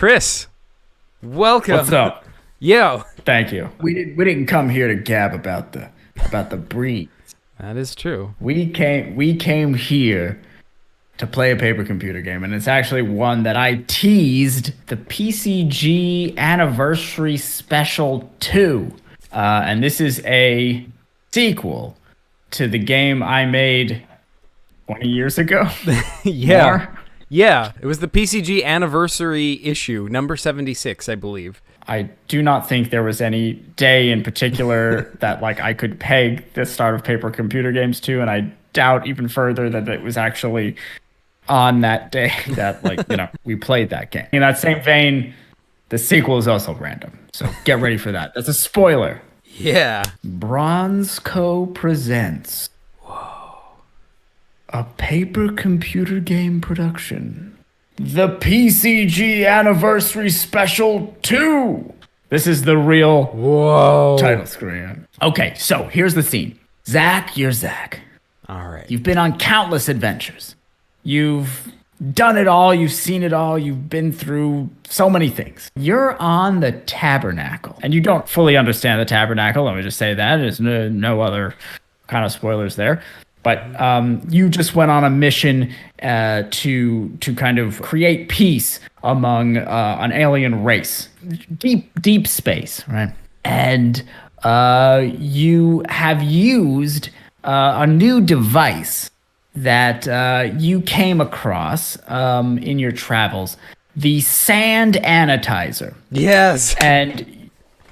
Chris. Welcome. What's up? Yo. Thank you. We didn't come here to gab about the breed. That is true. We came here to play a paper computer game, and it's actually one that I teased, the PCG Anniversary Special 2. And this is a sequel to the game I made 20 years ago. Yeah. More? Yeah. It was the PCG Anniversary issue, number 76, I believe. I do not think there was any day in particular that I could peg the start of paper computer games to, and I doubt even further that it was actually on that day that we played that game. In that same vein, the sequel is also random, so get ready for that. That's a spoiler. Yeah. Bronze Co. presents a paper computer game production. The PCG Anniversary Special 2. This is the real title screen. Okay, so here's the scene. Zach, you're Zach. All right. You've been on countless adventures. You've done it all. You've seen it all. You've been through so many things. You're on the Tabernacle. And you don't fully understand the Tabernacle. Let me just say that. There's no other kind of spoilers there. But you just went on a mission to kind of create peace among an alien race, deep space, right? And you have used a new device that you came across in your travels, the sand annotizer. Yes. And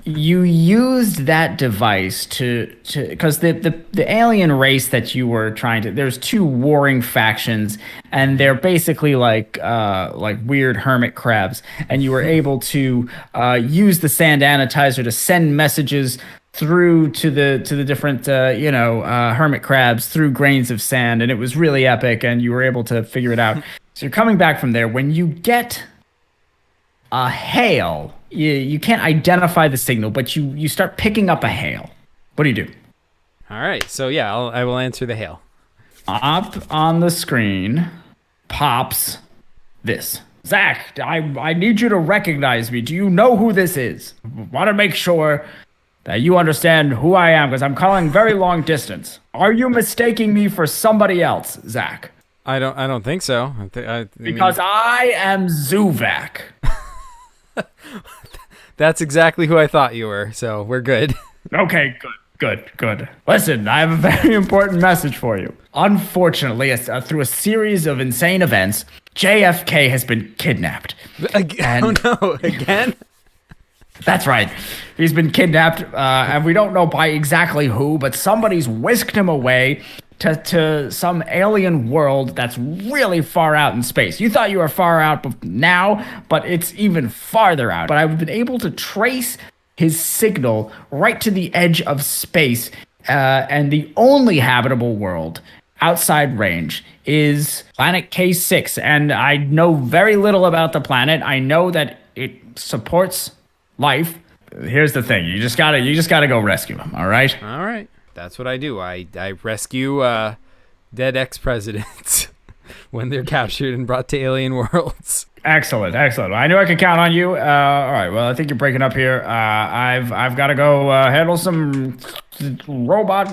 you used that device because the alien race that you were trying to, there's two warring factions, and they're basically like weird hermit crabs, and you were able to use the sand annotizer to send messages through to the different hermit crabs through grains of sand, and it was really epic, and you were able to figure it out. So you're coming back from there. When you get a hail, you can't identify the signal, but you start picking up a hail. What do you do? All right. So, yeah, I will answer the hail. Up on the screen pops this. Zach, I need you to recognize me. Do you know who this is? Want to make sure that you understand who I am, because I'm calling very long distance. Are you mistaking me for somebody else, Zach? I don't think so. Because I am Zuvak. That's exactly who I thought you were, so we're good. Okay, good. Listen, I have a very important message for you. Unfortunately, through a series of insane events, JFK has been kidnapped. Oh no, again? That's right. He's been kidnapped, and we don't know by exactly who, but somebody's whisked him away to some alien world that's really far out in space. You thought you were far out now, but it's even farther out. But I've been able to trace his signal right to the edge of space, and the only habitable world outside range is planet K6. And I know very little about the planet. I know that it supports life. Here's the thing. You just gotta go rescue him, all right? All right. That's what I do. I rescue dead ex-presidents when they're captured and brought to alien worlds. Excellent. I knew I could count on you. All right. Well, I think you're breaking up here. I've got to go handle some robot.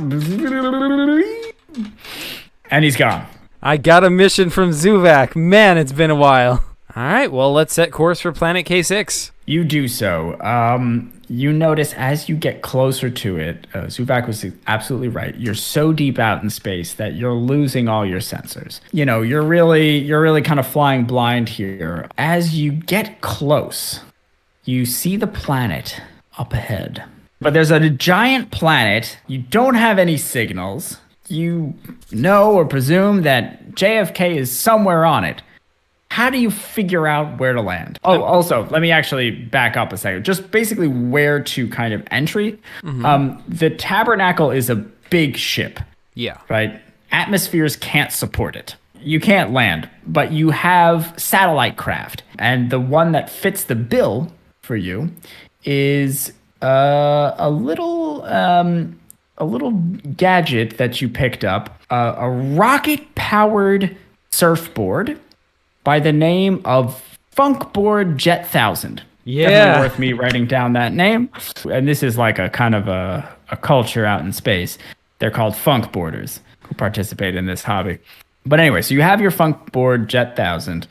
And he's gone. I got a mission from Zuvak. Man, it's been a while. All right. Well, let's set course for Planet K6. You do so. You notice as you get closer to it, Zuvak was absolutely right. You're so deep out in space that you're losing all your sensors. You're really kind of flying blind here. As you get close, you see the planet up ahead. But there's a giant planet. You don't have any signals. You know or presume that JFK is somewhere on it. How do you figure out where to land? Oh, also, let me actually back up a second. Just basically where to kind of entry. Mm-hmm. The Tabernacle is a big ship. Yeah. Right? Atmospheres can't support it. You can't land, but you have satellite craft. And the one that fits the bill for you is a little gadget that you picked up, a rocket-powered surfboard by the name of Funk Board Jet 1000. Yeah. Definitely worth me writing down that name. And this is like a kind of a culture out in space. They're called funk boarders who participate in this hobby. But anyway, so you have your Funk Board Jet 1000.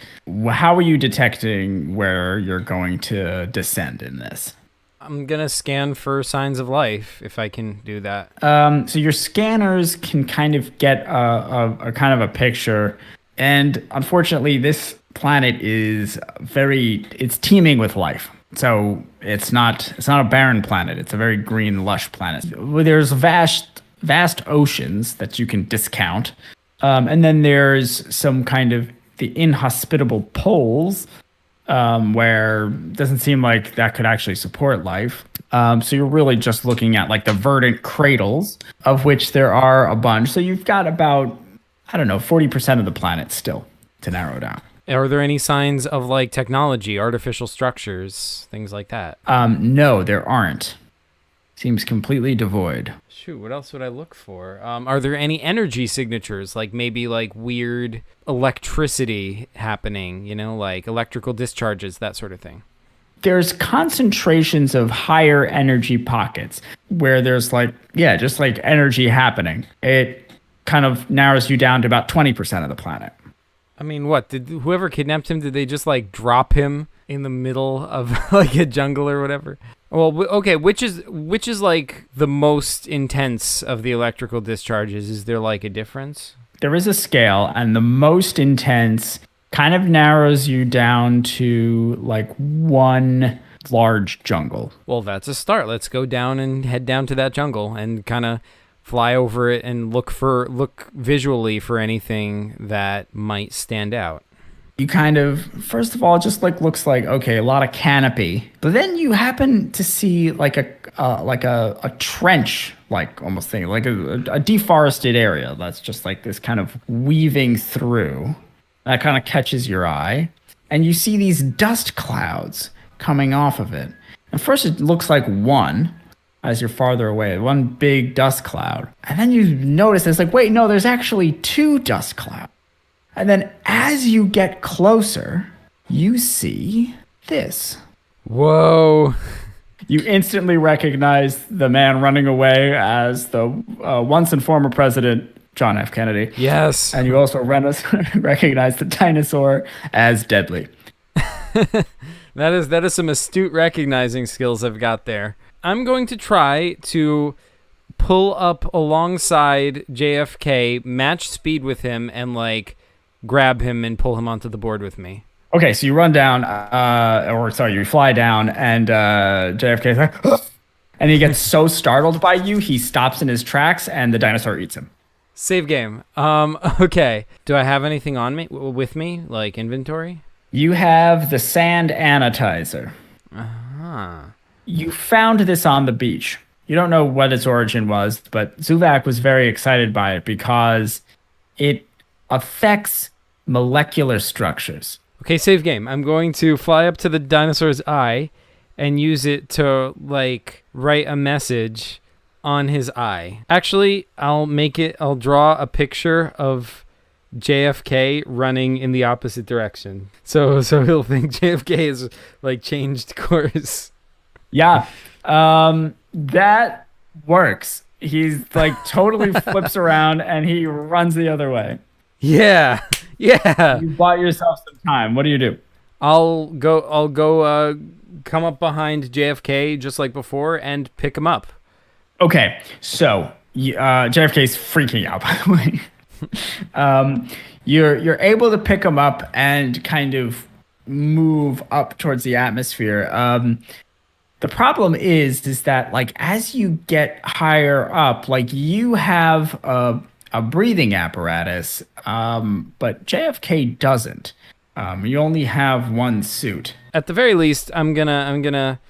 How are you detecting where you're going to descend in this? I'm going to scan for signs of life if I can do that. So your scanners can kind of get a kind of a picture. And unfortunately, this planet is it's teeming with life. So it's not a barren planet. It's a very green, lush planet. There's vast oceans that you can discount. And then there's some kind of the inhospitable poles where it doesn't seem like that could actually support life. So you're really just looking at like the verdant cradles, of which there are a bunch. So you've got about, 40% of the planet still to narrow down. Are there any signs of like technology, artificial structures, things like that? No, there aren't. Seems completely devoid. Shoot, what else would I look for? Are there any energy signatures, like maybe like weird electricity happening, like electrical discharges, that sort of thing? There's concentrations of higher energy pockets where there's just like energy happening. It kind of narrows you down to about 20% of the planet. I mean, what? Did whoever kidnapped him, did they just like drop him in the middle of like a jungle or whatever? Well, okay, which is like the most intense of the electrical discharges? Is there like a difference? There is a scale, and the most intense kind of narrows you down to like one large jungle. Well, that's a start. Let's go down and head down to that jungle and kind of fly over it and look visually for anything that might stand out. You kind of, first of all, it just looks like, okay, a lot of canopy. But then you happen to see like a trench, like almost thing, like a deforested area that's just like this kind of weaving through. That kind of catches your eye. And you see these dust clouds coming off of it. At first it looks like one as you're farther away, one big dust cloud. And then you notice it's like, wait, no, there's actually two dust clouds. And then as you get closer, you see this. Whoa. You instantly recognize the man running away as the once and former president, John F. Kennedy. Yes. And you also recognize the dinosaur as Deadly. That is some astute recognizing skills I've got there. I'm going to try to pull up alongside JFK, match speed with him, and like grab him and pull him onto the board with me. Okay, so you run down, you fly down, and JFK's like, and he gets so startled by you, he stops in his tracks, and the dinosaur eats him. Save game. Okay. Do I have anything on me with me, like inventory? You have the sand anatizer. Uh-huh. You found this on the beach. You don't know what its origin was, but Zuvak was very excited by it because it affects molecular structures. Okay, save game. I'm going to fly up to the dinosaur's eye and use it to like write a message on his eye. Actually, I'll draw a picture of JFK running in the opposite direction. So he'll think JFK is like changed course. Yeah. That works. He's like totally flips around and he runs the other way. Yeah. You bought yourself some time. What do you do? I'll go come up behind JFK just like before and pick him up. Okay, so JFK's freaking out, by the way. You're able to pick him up and kind of move up towards the atmosphere. The problem is that like as you get higher up, like you have a breathing apparatus, but JFK doesn't. You only have one suit. At the very least, I'm gonna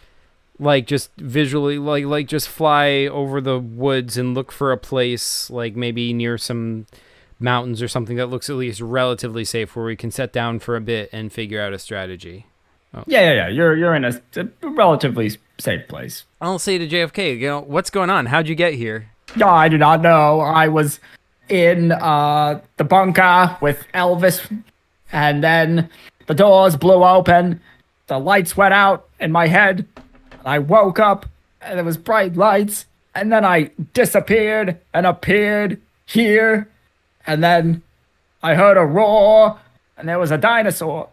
like just visually like just fly over the woods and look for a place like maybe near some mountains or something that looks at least relatively safe where we can set down for a bit and figure out a strategy. Oh. Yeah. You're in a relatively safe place. I'll say to JFK, what's going on? How'd you get here? No, I do not know. I was in the bunker with Elvis, and then the doors blew open, the lights went out in my head. I woke up, and there was bright lights, and then I disappeared and appeared here, and then I heard a roar, and there was a dinosaur.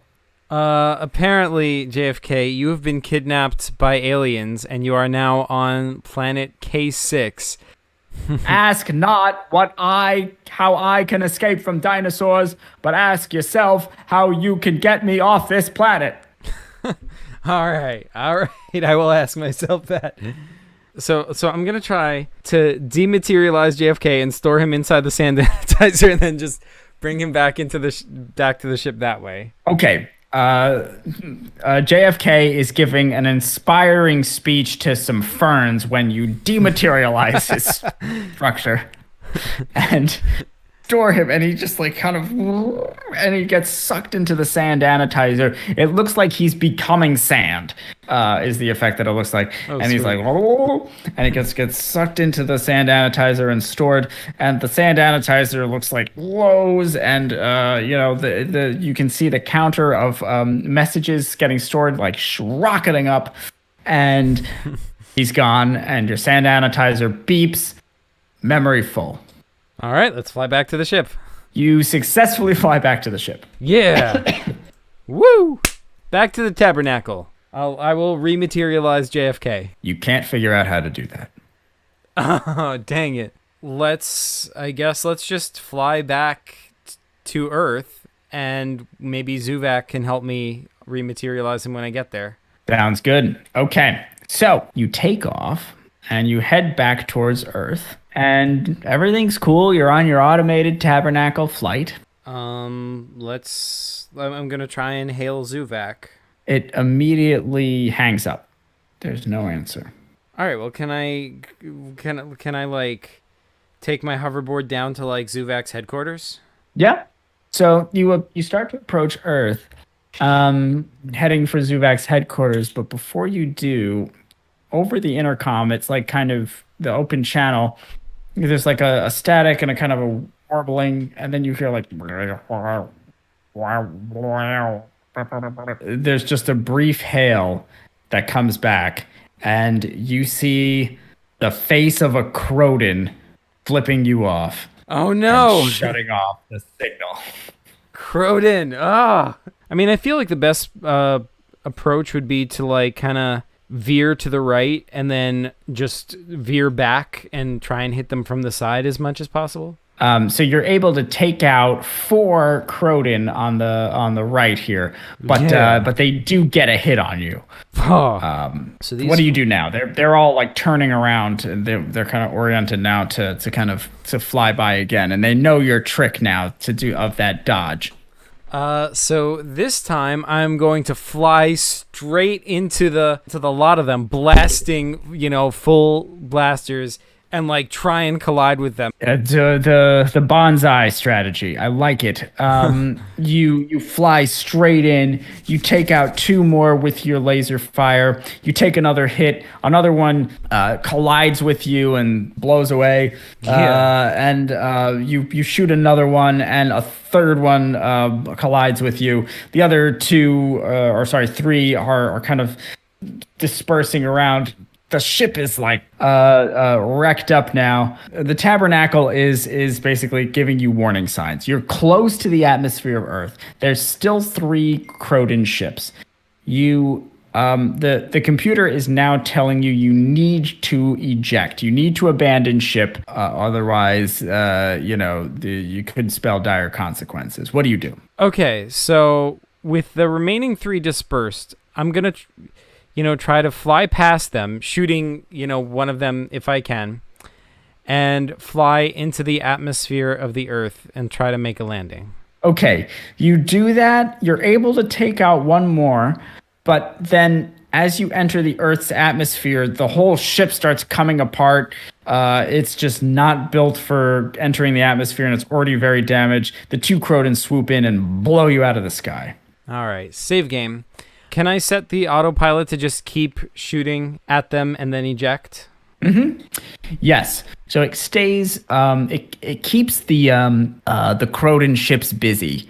Apparently, JFK, you have been kidnapped by aliens, and you are now on planet K6. Ask not how I can escape from dinosaurs, but ask yourself how you can get me off this planet. All right. I will ask myself that. So I'm gonna try to dematerialize JFK and store him inside the sand sanitizer, and then just bring him back into back to the ship that way. Okay. JFK is giving an inspiring speech to some ferns when you dematerialize his structure and store him, and he just like and he gets sucked into the sand sanitizer. It looks like he's becoming sand, is the effect that it looks like. Oh, and he's sweet. like, and he gets sucked into the sand sanitizer and stored. And the sand sanitizer looks like glows, and you can see the counter of messages getting stored like rocketing up, and he's gone. And your sand sanitizer beeps, memory full. All right, let's fly back to the ship. You successfully fly back to the ship. Yeah. Woo! Back to the tabernacle. I will rematerialize JFK. You can't figure out how to do that. Oh, dang it. Let's just fly back to Earth, and maybe Zuvak can help me rematerialize him when I get there. Sounds good. Okay. So you take off and you head back towards Earth, and everything's cool. You're on your automated tabernacle flight. I'm gonna try and hail Zuvak. It immediately hangs up. There's no answer. All right. Well, can I like take my hoverboard down to like Zuvak's headquarters? Yeah. So you start to approach Earth, heading for Zuvak's headquarters. But before you do, over the intercom, it's like kind of the open channel. There's like a static and a kind of a warbling, and then you hear like there's just a brief hail that comes back, and you see the face of a Croden flipping you off. Oh no! And shutting off the signal. Croden. Ah. I mean, I feel like the best approach would be to like kind of veer to the right and then just veer back and try and hit them from the side as much as possible. So you're able to take out 4 Croden on the right here, but they do get a hit on you. Oh. So what do you do now? They're all like turning around. They're kind of oriented now to fly by again, and they know your trick now to do of that dodge. So this time I'm going to fly straight into the lot of them, blasting, full blasters, and like try and collide with them. The bonsai strategy, I like it. You fly straight in. You take out 2 more with your laser fire. You take another hit. Another one collides with you and blows away. And you shoot another one, and a third one collides with you. The other 3 are kind of dispersing around. The ship is like wrecked up now. The tabernacle is basically giving you warning signs. You're close to the atmosphere of Earth. There's still 3 Croden ships. The computer is now telling you need to eject. You need to abandon ship. Otherwise, you could spell dire consequences. What do you do? Okay, so with the remaining 3 dispersed, I'm gonna try to fly past them, shooting, one of them if I can, and fly into the atmosphere of the Earth and try to make a landing. Okay, you do that. You're able to take out 1 more, but then as you enter the Earth's atmosphere, the whole ship starts coming apart. It's just not built for entering the atmosphere, and it's already very damaged. The 2 Croden swoop in and blow you out of the sky. All right, save game. Can I set the autopilot to just keep shooting at them and then eject? Mm-hmm. Yes. So it stays. It keeps the Croden ships busy.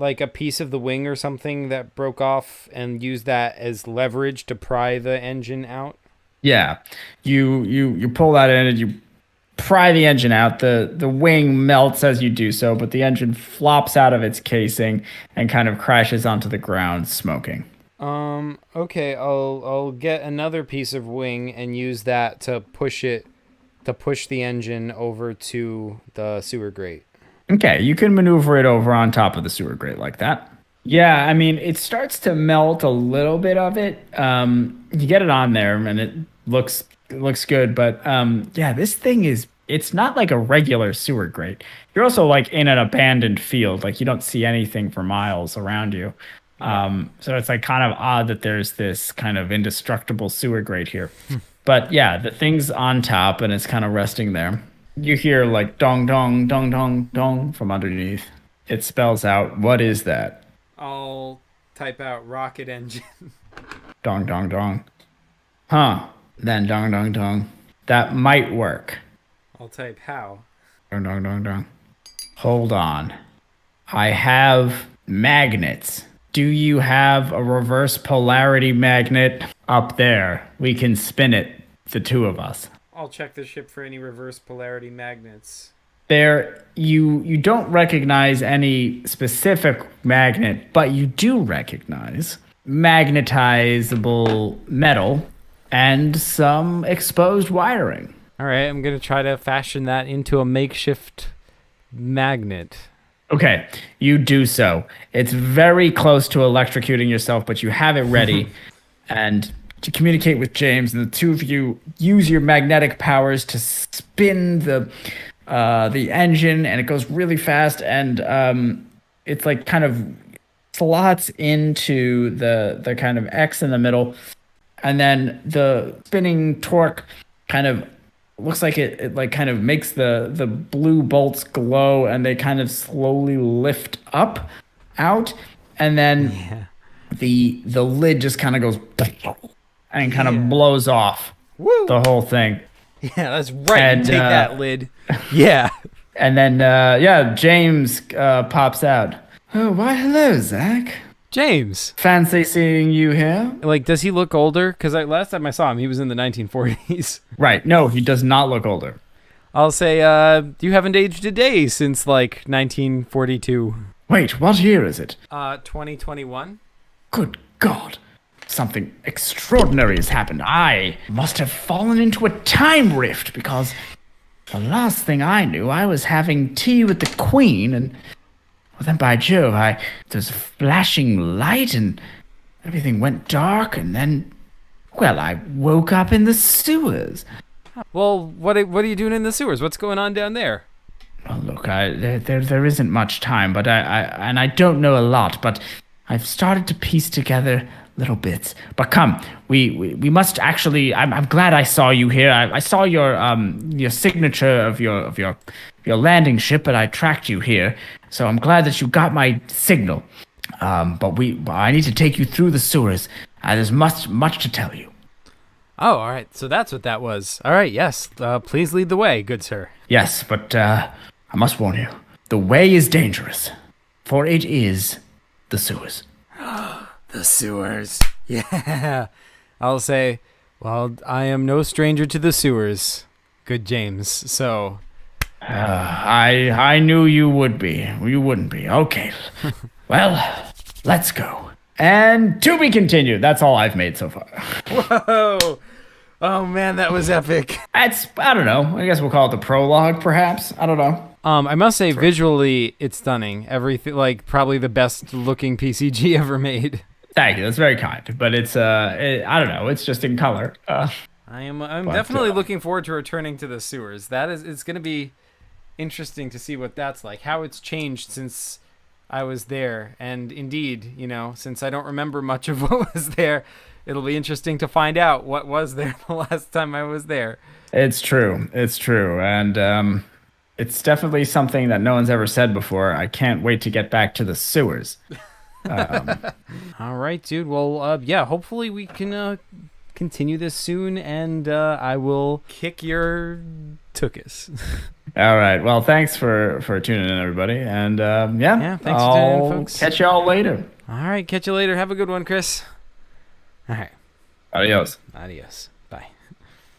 like a piece of the wing or something that broke off and use that as leverage to pry the engine out? Yeah, you pull that in and you pry the engine out. The wing melts as you do so, but the engine flops out of its casing and kind of crashes onto the ground, smoking. Okay, I'll get another piece of wing and use that to push the engine over to the sewer grate. Okay, you can maneuver it over on top of the sewer grate like that. Yeah, I mean, it starts to melt a little bit of it. You get it on there, and it looks good. But yeah, this thing it's not like a regular sewer grate. You're also like in an abandoned field, like you don't see anything for miles around you. So it's like kind of odd that there's this kind of indestructible sewer grate here. But yeah, the thing's on top and it's kind of resting there. You hear like dong dong dong dong dong from underneath. It spells out, what is that? I'll type out rocket engine. Dong dong dong. Huh. Then dong dong dong. That might work. I'll type how. Dong dong dong dong. Hold on. I have magnets. Do you have a reverse polarity magnet up there? We can spin it, the two of us. I'll check the ship for any reverse polarity magnets. There, you don't recognize any specific magnet, but you do recognize magnetizable metal and some exposed wiring. All right, I'm going to try to fashion that into a makeshift magnet. Okay, you do so. It's very close to electrocuting yourself, but you have it ready. And to communicate with James, and the two of you use your magnetic powers to spin the engine, and it goes really fast, and it's like kind of slots into the kind of X in the middle, and then the spinning torque kind of looks like it like kind of makes the blue bolts glow, and they kind of slowly lift up out, and then the lid just kind of goes and kind of blows off. Woo! The whole thing. Yeah, that's right. And, Take that lid. Yeah. And then James pops out. Oh, why hello, Zach. James. Fancy seeing you here. Like, does he look older? Because last time I saw him, he was in the 1940s. Right. No, he does not look older. I'll say, you haven't aged a day since, like, 1942. Wait, what year is it? 2021. Good God. Something extraordinary has happened. I must have fallen into a time rift, because the last thing I knew, I was having tea with the Queen, and well, then by Jove, there's a flashing light, and everything went dark, and then, well, I woke up in the sewers. Well, what are you doing in the sewers? What's going on down there? Well, look, there isn't much time, but I don't know a lot, but I've started to piece together little bits. But come, we must actually. I'm glad I saw you here. I saw your signature of your landing ship, but I tracked you here. So I'm glad that you got my signal. But I need to take you through the sewers. There's much to tell you. Oh, all right. So that's what that was. All right. Yes. Please lead the way, good sir. Yes, but I must warn you. The way is dangerous, for it is the sewers. The sewers. Yeah. I'll say, well, I am no stranger to the sewers, good James. So. I knew you would be. You wouldn't be. Okay. Well, let's go. And to be continued. That's all I've made so far. Whoa. Oh, man, that was epic. I don't know. I guess we'll call it the prologue, perhaps. I don't know. I must say, visually, it's stunning. Everything, like, probably the best looking PCG ever made. Thank you. That's very kind. But it's, I don't know. It's just in color. I'm definitely looking forward to returning to the sewers. It's going to be interesting to see what that's like, how it's changed since I was there. And indeed, since I don't remember much of what was there, it'll be interesting to find out what was there the last time I was there. It's true. And it's definitely something that no one's ever said before. I can't wait to get back to the sewers. All right, dude. Well, hopefully we can continue this soon, and I will kick your tuchus. All right. Well, thanks for tuning in, everybody. And Yeah, thanks for tuning in, folks. Catch y'all later. All right, catch you later. Have a good one, Chris. All right. Adios. Adios.